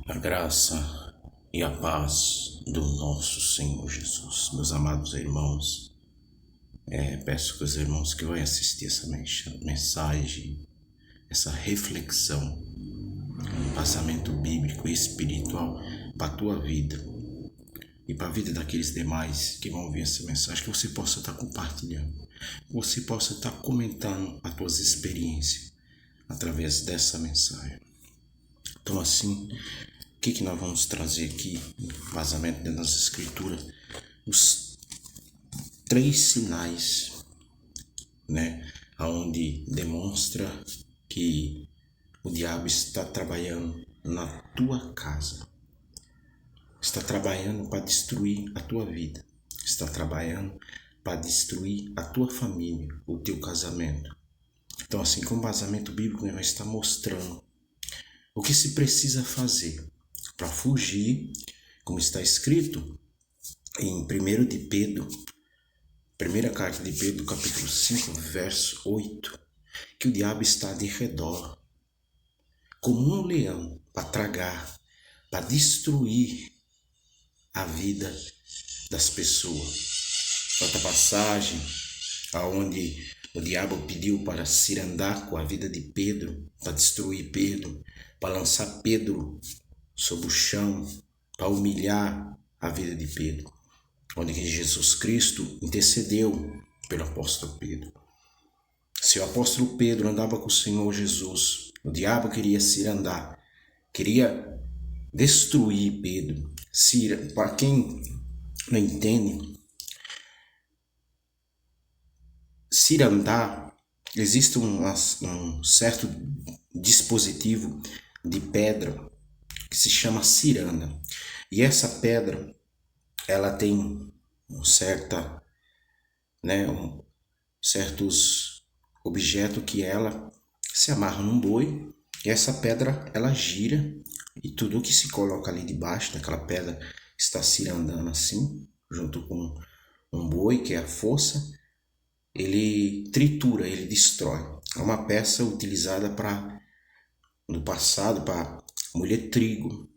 A graça e a paz do nosso Senhor Jesus. Meus amados irmãos, peço que os irmãos que vão assistir essa mensagem, essa reflexão, um embasamento bíblico e espiritual para a tua vida e para a vida daqueles demais que vão ouvir essa mensagem, que você possa estar compartilhando, que você possa estar comentando as tuas experiências através dessa mensagem. Então assim, o que nós vamos trazer aqui, embasamento dentro das escrituras, os 3 sinais, onde demonstra que o diabo está trabalhando na tua casa, está trabalhando para destruir a tua vida, está trabalhando para destruir a tua família, o teu casamento. Então assim, com o embasamento bíblico, nós está mostrando o que se precisa fazer para fugir, como está escrito em 1 de Pedro, primeira carta de Pedro, capítulo 5, verso 8, que o diabo está de redor, como um leão, para tragar, para destruir a vida das pessoas. Outra passagem, aonde o diabo pediu para cirandar com a vida de Pedro, para destruir Pedro, para lançar Pedro sobre o chão, para humilhar a vida de Pedro, onde que Jesus Cristo intercedeu pelo apóstolo Pedro. Se o apóstolo Pedro andava com o Senhor Jesus, o diabo queria cirandar, queria destruir Pedro. Para quem não entende, cirandar, existe um certo dispositivo de pedra que se chama ciranda. E essa pedra, ela tem certos objetos que ela se amarra num boi, e essa pedra ela gira, e tudo que se coloca ali debaixo daquela pedra está cirandando assim, junto com um boi, que é a força, ele tritura, ele destrói. É uma peça utilizada no passado para moer trigo,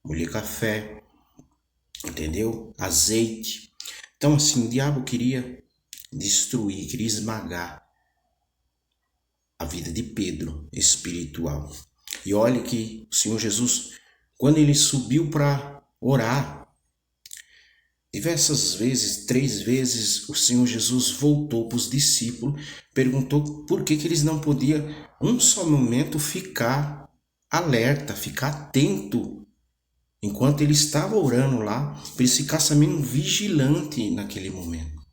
moer café, entendeu? Azeite. Então assim, o diabo queria destruir, queria esmagar a vida de Pedro espiritual. E olha que o Senhor Jesus, quando ele subiu para orar, diversas vezes, 3 vezes, o Senhor Jesus voltou para os discípulos, perguntou por que eles não podiam um só momento ficar alerta, ficar atento, enquanto ele estava orando lá, para eles ficassem também vigilante naquele momento.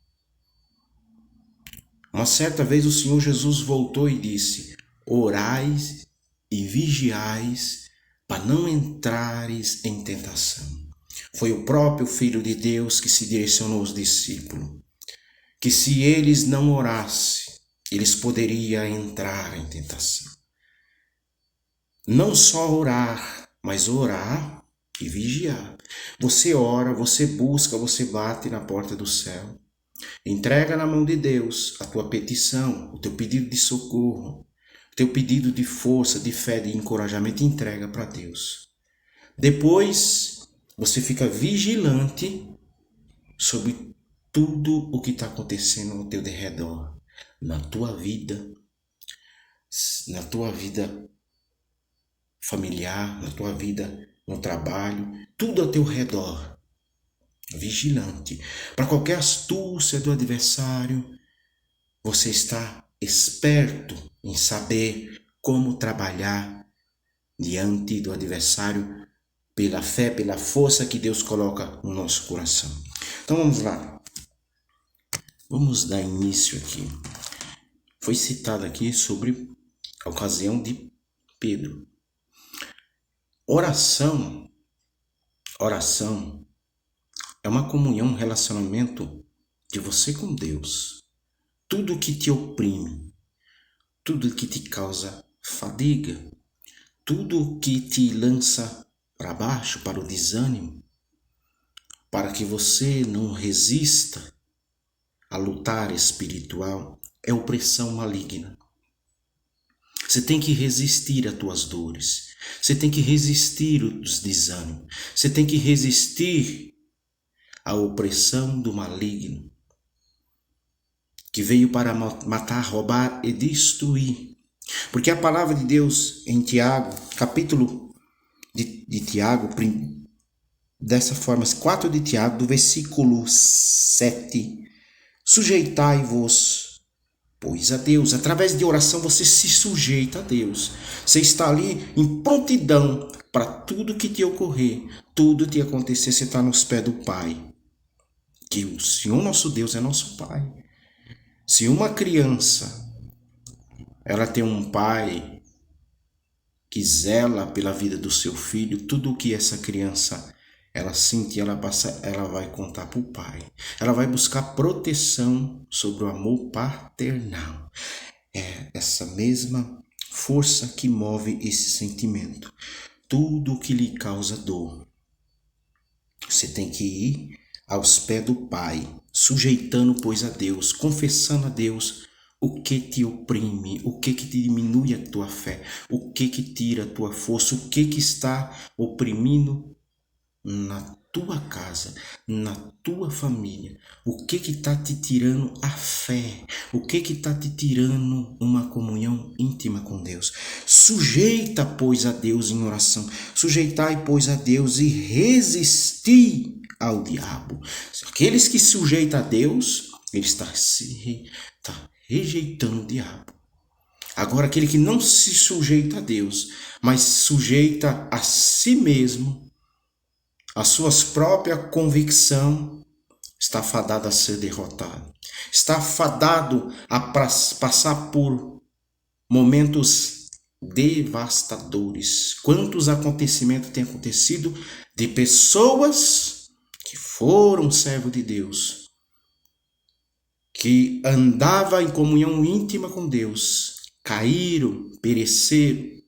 Uma certa vez o Senhor Jesus voltou e disse: orais e vigiais para não entrares em tentação. Foi o próprio Filho de Deus que se direcionou aos discípulos, que se eles não orassem, eles poderiam entrar em tentação. Não só orar, mas orar e vigiar. Você ora, você busca, você bate na porta do céu. Entrega na mão de Deus a tua petição, o teu pedido de socorro, o teu pedido de força, de fé, de encorajamento, entrega para Deus. Depois, você fica vigilante sobre tudo o que está acontecendo ao teu derredor, na tua vida familiar, na tua vida no trabalho, tudo ao teu redor. Vigilante. Para qualquer astúcia do adversário, você está esperto em saber como trabalhar diante do adversário pela fé, pela força que Deus coloca no nosso coração. Então vamos lá. Vamos dar início aqui. Foi citado aqui sobre a ocasião de Pedro. Oração é uma comunhão, um relacionamento de você com Deus. Tudo que te oprime, tudo que te causa fadiga, tudo que te lança para baixo, para o desânimo, para que você não resista a lutar espiritual, é opressão maligna. Você tem que resistir às tuas dores. Você tem que resistir aos desânimos. Você tem que resistir à opressão do maligno, que veio para matar, roubar e destruir. Porque a palavra de Deus em Tiago, capítulo de Tiago, dessa forma, 4 de Tiago, do versículo 7, sujeitai-vos, pois a Deus. Através de oração você se sujeita a Deus. Você está ali em prontidão para tudo que te ocorrer, tudo te acontecer, você está nos pés do Pai. Que o Senhor nosso Deus é nosso Pai. Se uma criança, ela tem um pai que zela pela vida do seu filho, tudo o que essa criança ela sente, ela vai contar para o pai. Ela vai buscar proteção sobre o amor paternal. É essa mesma força que move esse sentimento. Tudo que lhe causa dor, você tem que ir aos pés do Pai, sujeitando, pois, a Deus, confessando a Deus o que te oprime, o que te diminui a tua fé, o que tira a tua força, o que está oprimindo na tua casa, na tua família, o que está te tirando a fé, o que está te tirando uma comunhão íntima com Deus. Sujeita, pois, a Deus em oração, sujeitai, pois, a Deus e resisti ao diabo. Aqueles que sujeitam a Deus, ele está rejeitando o diabo. Agora, aquele que não se sujeita a Deus, mas sujeita a si mesmo, as suas próprias convicções, está fadado a ser derrotado. Está fadado a passar por momentos devastadores. Quantos acontecimentos têm acontecido de pessoas que foram servos de Deus, que andavam em comunhão íntima com Deus, caíram, pereceram.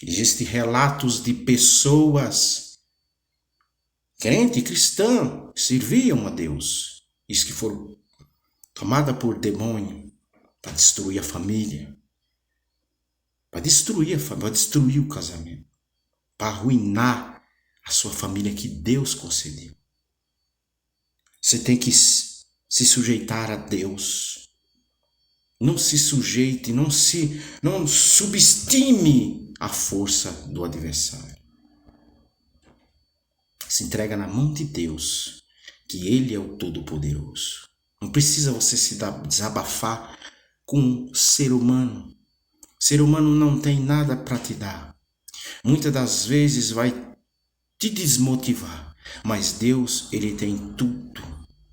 Existem relatos de pessoas crente, cristã, serviam a Deus, e que foram tomadas por demônio para destruir a família, para destruir o casamento, para arruinar a sua família que Deus concedeu. Você tem que se sujeitar a Deus. Não se sujeite, não subestime a força do adversário. Se entrega na mão de Deus, que Ele é o Todo-Poderoso. Não precisa você se desabafar com um ser humano. O ser humano não tem nada para te dar. Muitas das vezes vai te desmotivar, mas Deus, Ele tem tudo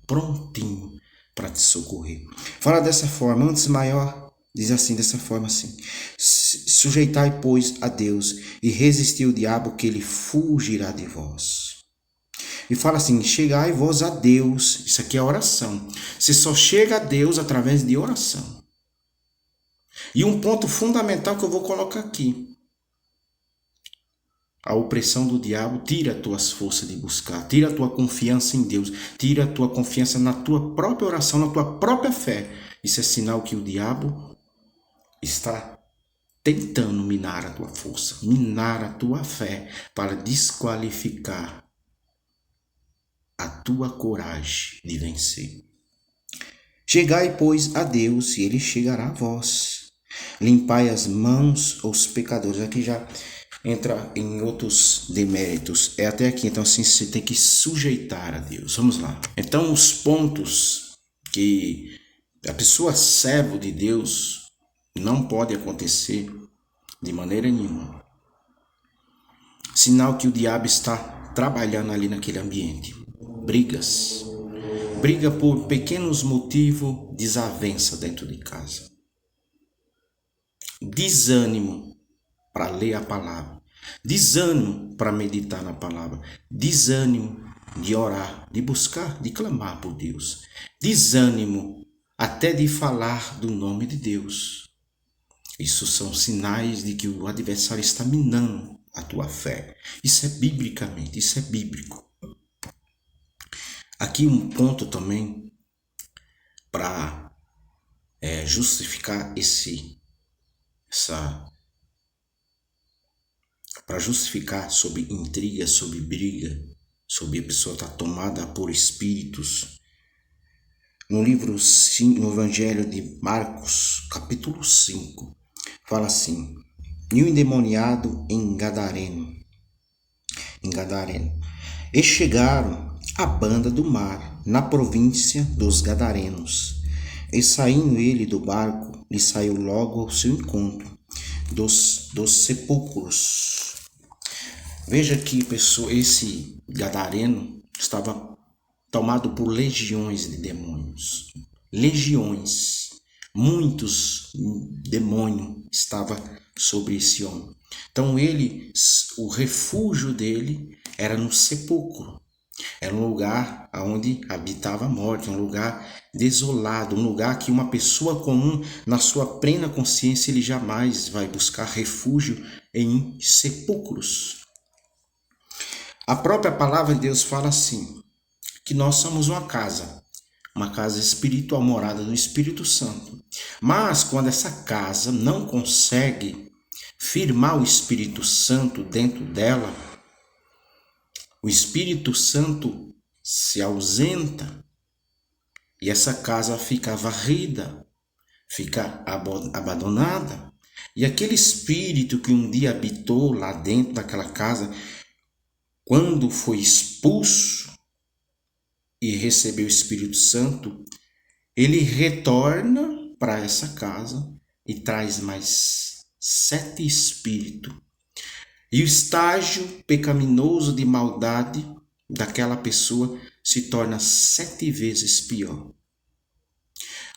prontinho para te socorrer. Fala dessa forma, antes maior, diz assim, dessa forma assim: sujeitai, pois, a Deus e resisti o diabo, que ele fugirá de vós. E fala assim: chegai vós a Deus. Isso aqui é oração. Você só chega a Deus através de oração. E um ponto fundamental que eu vou colocar aqui: a opressão do diabo tira as tuas forças de buscar, tira a tua confiança em Deus, tira a tua confiança na tua própria oração, na tua própria fé. Isso é sinal que o diabo está tentando minar a tua força, minar a tua fé, para desqualificar a tua coragem de vencer. Chegai, pois, a Deus, e Ele chegará a vós. Limpai as mãos aos pecadores. Aqui já entra em outros deméritos. É até aqui, então assim, você tem que sujeitar a Deus. Vamos lá. Então, os pontos que a pessoa servo de Deus não pode acontecer de maneira nenhuma. Sinal que o diabo está trabalhando ali naquele ambiente. Brigas. Briga por pequenos motivos, desavença dentro de casa. Desânimo para ler a palavra. Desânimo para meditar na palavra. Desânimo de orar, de buscar, de clamar por Deus. Desânimo até de falar do nome de Deus. Isso são sinais de que o adversário está minando a tua fé. Isso é biblicamente, isso é bíblico. Aqui um ponto também para justificar para justificar sobre intriga, sobre briga, sobre a pessoa estar tomada por espíritos. No livro 5, no Evangelho de Marcos, capítulo 5, fala assim: e o endemoniado em Gadareno. E chegaram à banda do mar, na província dos Gadarenos. E saindo ele do barco, lhe saiu logo ao seu encontro dos sepulcros. Veja que esse Gadareno estava tomado por legiões de demônios. Legiões. Muitos demônios estavam sobre esse homem. Então o refúgio dele era no sepulcro. Era um lugar onde habitava a morte, um lugar desolado, um lugar que uma pessoa comum, na sua plena consciência, ele jamais vai buscar refúgio em sepulcros. A própria palavra de Deus fala assim, que nós somos uma casa espiritual, morada do Espírito Santo. Mas quando essa casa não consegue firmar o Espírito Santo dentro dela, o Espírito Santo se ausenta e essa casa fica varrida, fica abandonada. E aquele espírito que um dia habitou lá dentro daquela casa, quando foi expulso e recebeu o Espírito Santo, ele retorna para essa casa e traz mais 7 espíritos. E o estágio pecaminoso de maldade daquela pessoa se torna 7 vezes pior.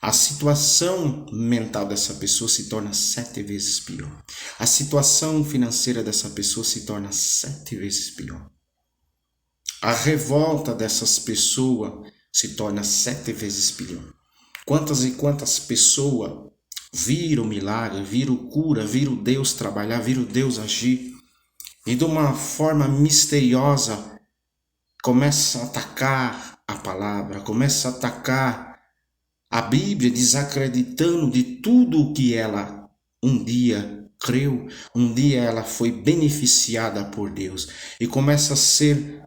A situação mental dessa pessoa se torna 7 vezes pior. A situação financeira dessa pessoa se torna 7 vezes pior. A revolta dessas pessoas se torna 7 vezes pior. Quantas e quantas pessoas viram milagre, viram cura, viram Deus trabalhar, viram Deus agir. E de uma forma misteriosa, começa a atacar a palavra, começa a atacar a Bíblia, desacreditando de tudo o que ela um dia creu, um dia ela foi beneficiada por Deus. E começa a ser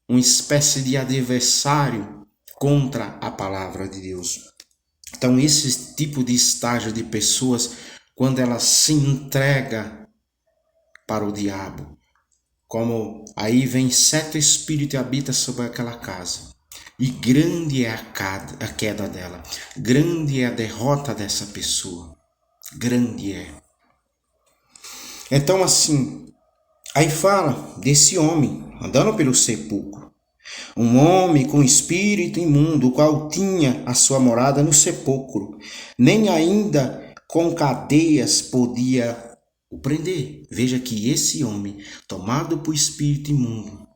uma espécie de adversário contra a palavra de Deus. Então, esse tipo de estágio de pessoas, quando ela se entrega para o diabo, como aí vem 7 espíritos e habita sobre aquela casa, e grande é a queda dela, grande é a derrota dessa pessoa, grande é. Então assim, aí fala desse homem andando pelo sepulcro, um homem com espírito imundo, o qual tinha a sua morada no sepulcro, nem ainda com cadeias podia o prender. Veja que esse homem, tomado por espírito imundo,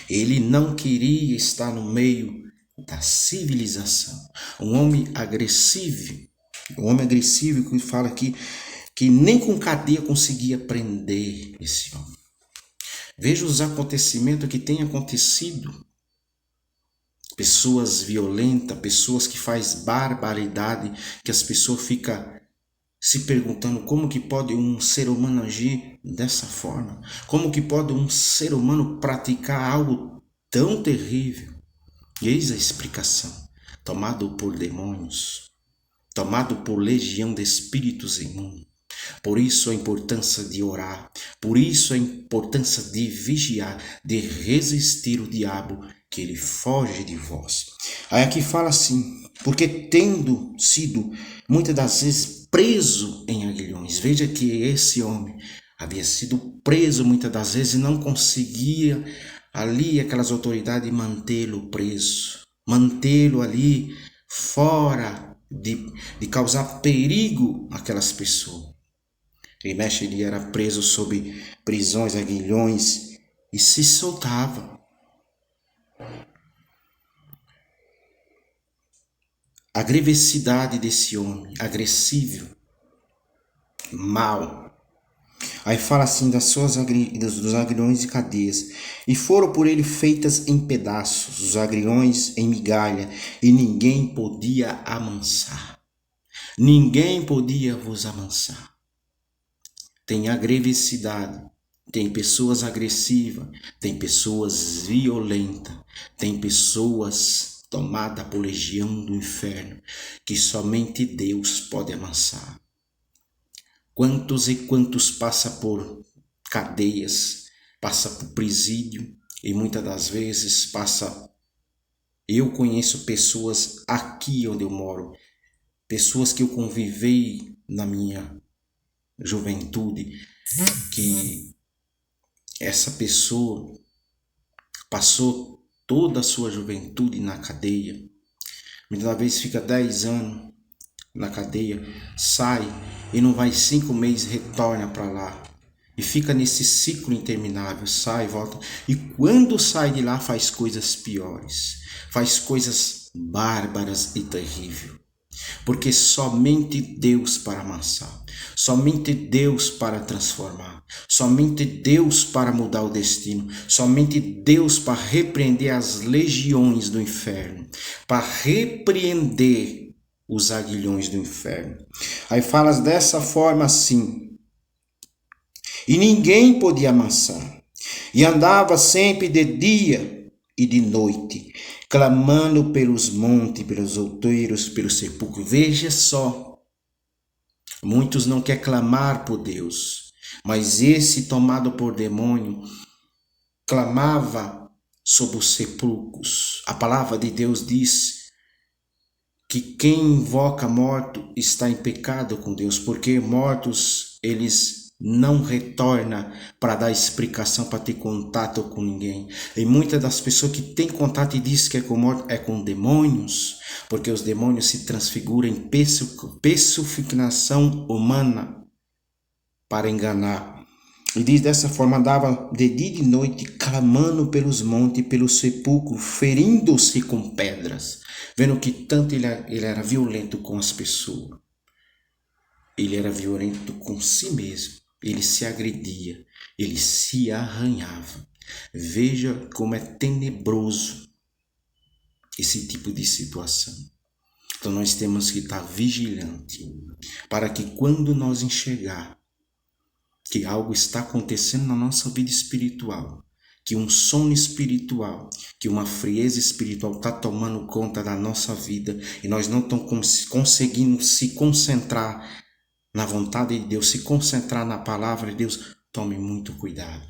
ele não queria estar no meio da civilização. Um homem agressivo que fala aqui que nem com cadeia conseguia prender esse homem. Veja os acontecimentos que têm acontecido. Pessoas violentas, pessoas que fazem barbaridade, que as pessoas ficam se perguntando como que pode um ser humano agir dessa forma? Como que pode um ser humano praticar algo tão terrível? E eis a explicação. Tomado por demônios, tomado por legião de espíritos imundos. Por isso a importância de orar, por isso a importância de vigiar, de resistir o diabo, que ele foge de vós. Aí aqui fala assim, porque tendo sido muitas das vezes preso em aguilhões, veja que esse homem havia sido preso muitas das vezes e não conseguia ali aquelas autoridades mantê-lo preso, mantê-lo ali fora de causar perigo àquelas pessoas. Ele era preso sob prisões, aguilhões e se soltava. A agressividade desse homem, agressivo, mau. Aí fala assim dos agriões e cadeias. E foram por ele feitas em pedaços, os agriões em migalha, e ninguém podia amansar. Ninguém podia vos amansar. tem agressividade, tem pessoas agressivas, tem pessoas violentas, tem pessoas tomadas por legião do inferno, que somente Deus pode amansar. Quantos e quantos passam por cadeias, passa por presídio e muitas das vezes passa. Eu conheço pessoas aqui onde eu moro, pessoas que eu convivei na minha juventude, que essa pessoa passou toda a sua juventude na cadeia, muitas vezes fica 10 anos na cadeia, sai e não vai 5 meses, retorna para lá. E fica nesse ciclo interminável, sai, volta. E quando sai de lá faz coisas piores, faz coisas bárbaras e terríveis. Porque somente Deus para amansar, somente Deus para transformar, somente Deus para mudar o destino, somente Deus para repreender as legiões do inferno, para repreender os aguilhões do inferno. Aí falas dessa forma assim, e ninguém podia amansar, e andava sempre de dia e de noite, clamando pelos montes, pelos outeiros, pelos sepulcros. Veja só, muitos não querem clamar por Deus, mas esse tomado por demônio clamava sobre os sepulcros. A palavra de Deus diz que quem invoca morto está em pecado com Deus, porque mortos eles não retorna para dar explicação, para ter contato com ninguém. E muitas das pessoas que têm contato e dizem que é com morto, é com demônios, porque os demônios se transfiguram em personificação humana para enganar. E diz dessa forma, andava de dia e de noite, clamando pelos montes e pelos sepulcros, ferindo-se com pedras, vendo que tanto ele era violento com as pessoas. Ele era violento com si mesmo. Ele se agredia, ele se arranhava. Veja como é tenebroso esse tipo de situação. Então nós temos que estar vigilante para que quando nós enxergar que algo está acontecendo na nossa vida espiritual, que um sono espiritual, que uma frieza espiritual está tomando conta da nossa vida e nós não estamos conseguindo se concentrar na vontade de Deus, se concentrar na palavra de Deus, tome muito cuidado.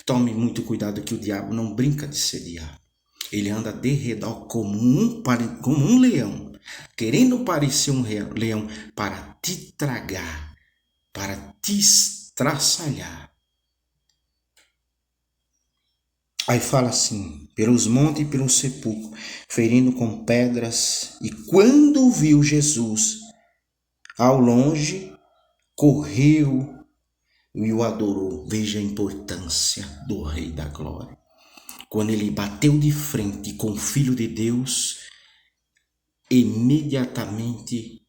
Tome muito cuidado que o diabo não brinca de ser diabo. Ele anda de redor como um leão, querendo parecer um leão para te tragar, para te estraçalhar. Aí fala assim, pelos montes e pelos sepulcros, ferindo com pedras, e quando viu Jesus ao longe, correu e o adorou. Veja a importância do Rei da Glória. Quando ele bateu de frente com o Filho de Deus, imediatamente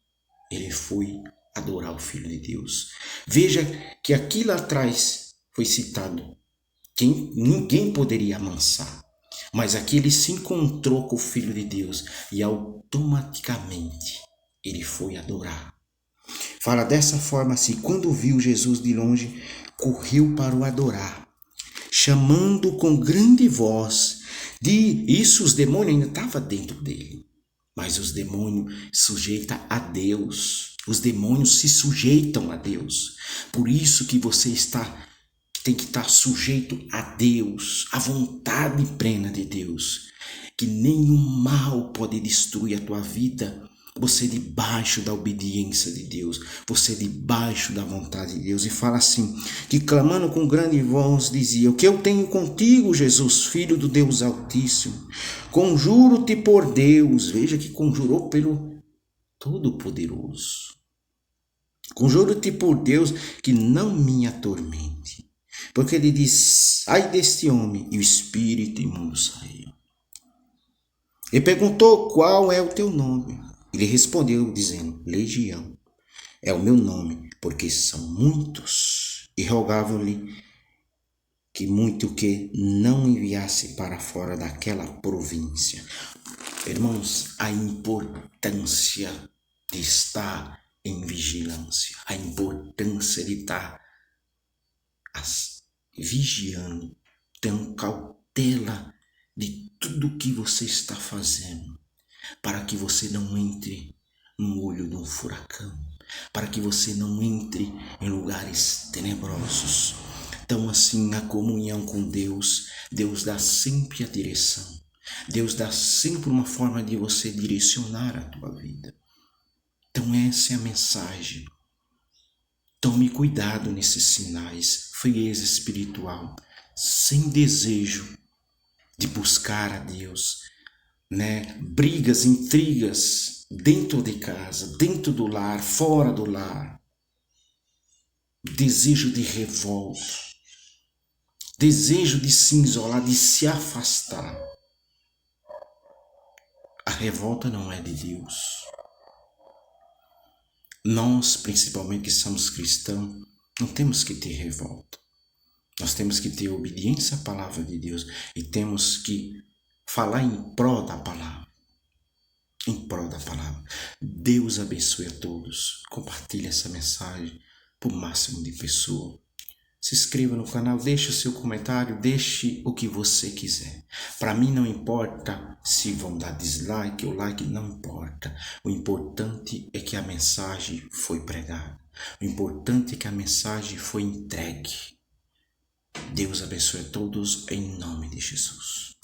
ele foi adorar o Filho de Deus. Veja que aqui lá atrás foi citado que ninguém poderia amansar. Mas aqui ele se encontrou com o Filho de Deus e automaticamente ele foi adorar. Fala dessa forma assim, quando viu Jesus de longe, correu para o adorar, chamando com grande voz. Isso os demônios ainda estavam dentro dele, mas os demônios sujeitam a Deus. Os demônios se sujeitam a Deus. Por isso que você tem que estar sujeito a Deus, à vontade plena de Deus, que nenhum mal pode destruir a tua vida. Você debaixo da obediência de Deus, você debaixo da vontade de Deus. E fala assim, que clamando com grande voz dizia, o que eu tenho contigo, Jesus, Filho do Deus Altíssimo? Conjuro-te por Deus. Veja que conjurou pelo Todo-Poderoso. Conjuro-te por Deus que não me atormente. Porque ele diz, ai deste homem, e o espírito imundo saiu. Ele perguntou, qual é o teu nome? Ele respondeu dizendo, Legião é o meu nome, porque são muitos. E rogavam-lhe que muito que não enviasse para fora daquela província. Irmãos, a importância de estar em vigilância, a importância de estar vigiando, tendo cautela de tudo que você está fazendo, para que você não entre no olho de um furacão, para que você não entre em lugares tenebrosos. Então, assim, a comunhão com Deus, Deus dá sempre a direção. Deus dá sempre uma forma de você direcionar a tua vida. Então, essa é a mensagem. Tome cuidado nesses sinais, frieza espiritual, sem desejo de buscar a Deus, né? Brigas, intrigas dentro de casa, dentro do lar, fora do lar. Desejo de revolta, desejo de se isolar, de se afastar. A revolta não é de Deus. Nós, principalmente que somos cristãos, não temos que ter revolta. Nós temos que ter obediência à palavra de Deus e temos que falar em prol da palavra. Em prol da palavra. Deus abençoe a todos. Compartilhe essa mensagem para o máximo de pessoas. Se inscreva no canal, deixe o seu comentário, deixe o que você quiser. Para mim não importa se vão dar dislike ou like, não importa. O importante é que a mensagem foi pregada. O importante é que a mensagem foi entregue. Deus abençoe a todos em nome de Jesus.